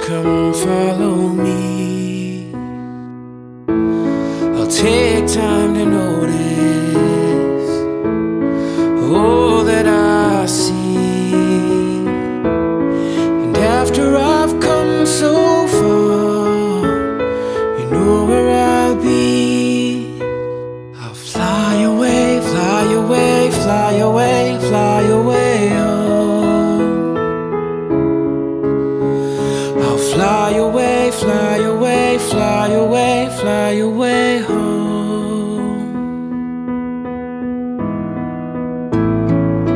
come follow me. I'll take time to notice all that I see. And after I've come so far, you know where I'll be. I'll fly away, fly away, fly away, fly away home. I'll fly away, fly away, fly away, fly away home.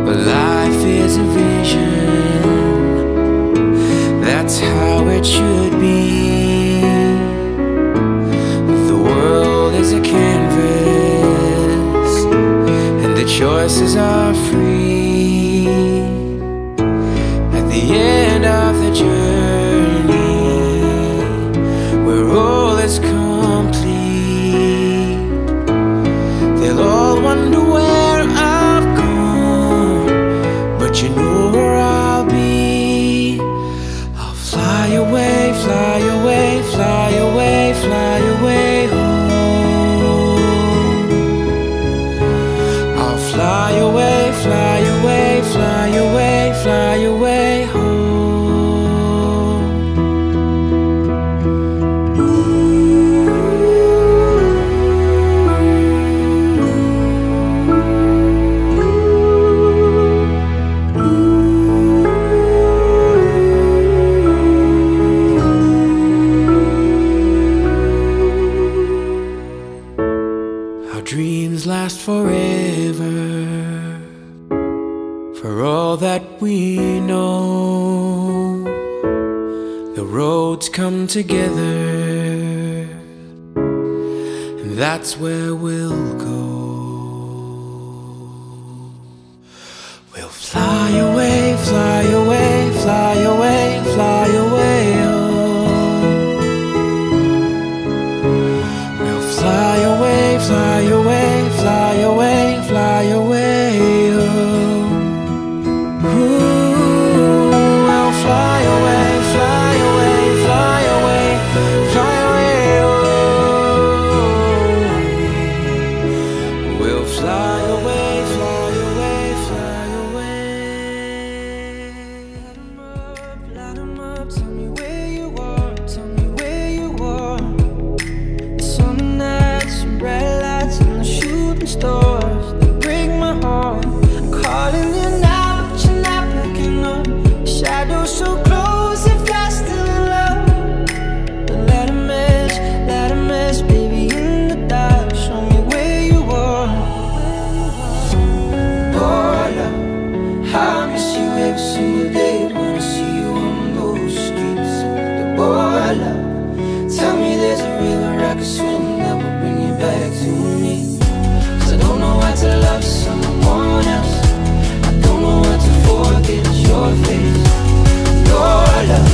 But life is a vision, that's how it should be. The world is a canvas, and the choices are free. At the end of the journey, where all is complete, they'll all wonder where I've gone, but you know where I'll be. I'll fly away, fly away, fly away, fly away home. I'll fly away, fly away, fly away, fly away home. Our dreams last forever, for all that we know. The roads come together, and that's where we'll go. We'll fly away, fly away, fly away, fly away home. We'll fly away, fly away, fly away, fly away home. Ooh, I'll fly away, fly away, fly away, fly away home. We'll fly away, fly away, fly away. Light 'em up, tell me where you are, tell me where you are. Summer nights, bright lights, and the shooting stars, they break my heart. I'm calling you now, but you're not picking up. Shadows so close, if you're still in love. But let 'em mess, baby, in the dark. Show me where you are. Oh, love, how I miss you every single day when I see you on those streets. Oh, love, tell me there's a river I can swim that will bring you back to me. 'Cause I don't know how to love someone else, I don't know how to forget your face. Your love,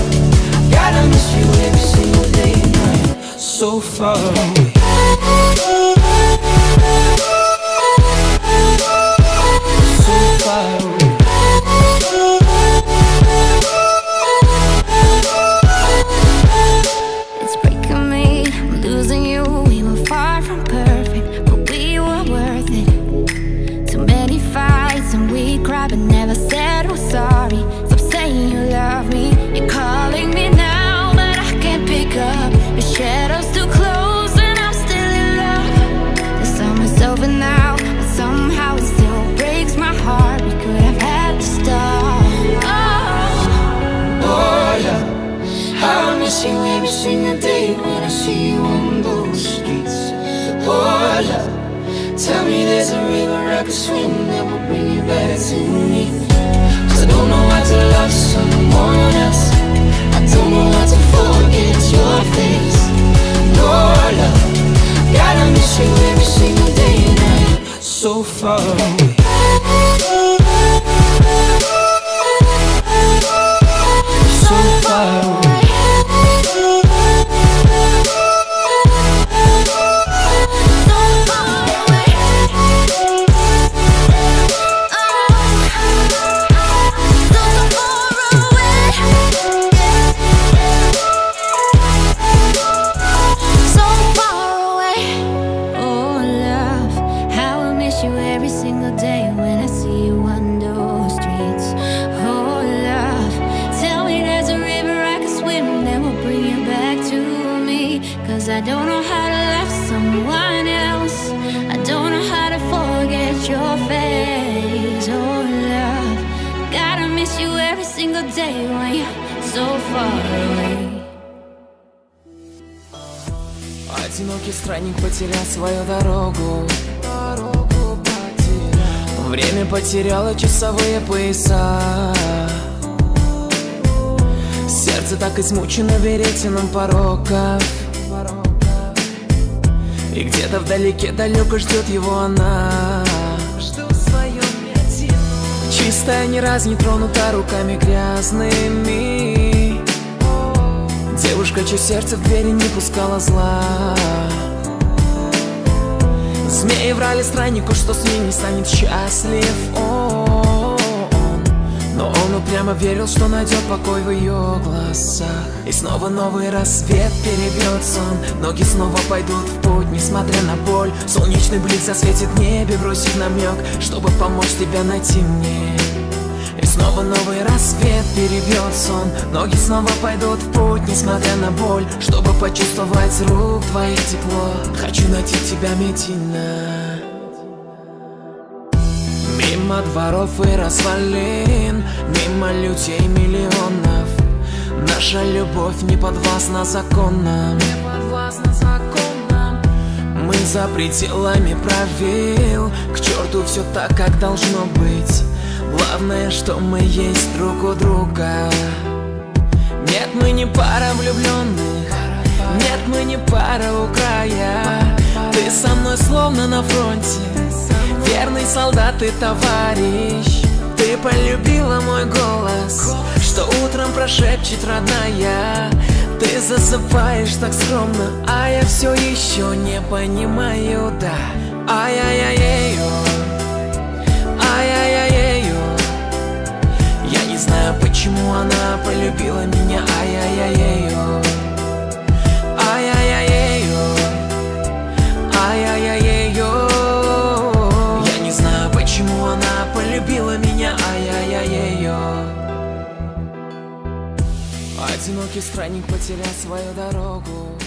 gotta miss you every single day and night. So far away, so far away. It's breaking me, I'm losing you. We were far from perfect, but we were worth it. Too many fights and we cried but never said we're sorry. Stop saying you love me, you're calling me now, but I can't pick up. Your shadow's too close and I'm still in love. The summer's over now, but somehow it still breaks my heart. We could have had to start. Oh, love, how I miss you every single day when I see you on those streets. Oh, love, tell me there's a river I could swim that will bring you back to me. 'Cause I don't know how to love someone else, I don't know how to forget your face. Oh, love, gotta miss you every single day and night. So far away, so far away. So far away. say when you're so far away? Одинокий странник потерял свою дорогу. Время потеряло часовые пояса. Сердце так измучено веретеном пороков. И где-то вдалеке далеко ждет его она. Чистая, ни разу не тронута руками грязными. Девушка, чье сердце в двери не пускала зла. Змеи врали страннику, что с ней не станет счастлив он. Но он упрямо верил, что найдет покой в ее глазах. И снова новый рассвет перебьет сон. Ноги снова пойдут в путь, несмотря на боль. Солнечный блик засветит в небе, бросит намек, чтобы помочь тебя найти мне. И снова новый рассвет перебьет сон. Ноги снова пойдут в путь, несмотря на боль, чтобы почувствовать с рук твоих тепло. Хочу найти тебя, Медина. Мимо дворов и развалин, мимо людей миллионов. Наша любовь не подвластна законам. Мы за пределами правил. К черту все так, как должно быть. Главное, что мы есть друг у друга. Нет, мы не пара влюбленных. Нет, мы не пара у края. Ты со мной словно на фронте, верный солдат и товарищ. Ты полюбила мой голос, что утром прошепчет родная. Ты засыпаешь так скромно, а я все еще не понимаю, да. Ай-яй-яй-яй-ё, ай-яй-яй-яй-ё. Я не знаю, почему она полюбила меня. Ай-яй-яй-яй-ё, ай-яй-яй-яй-ё, ай-яй-яй-яй-ё. Я не знаю, почему она полюбила меня. Ай-яй-яй-яй-ё. Одинокий странник потерял свою дорогу.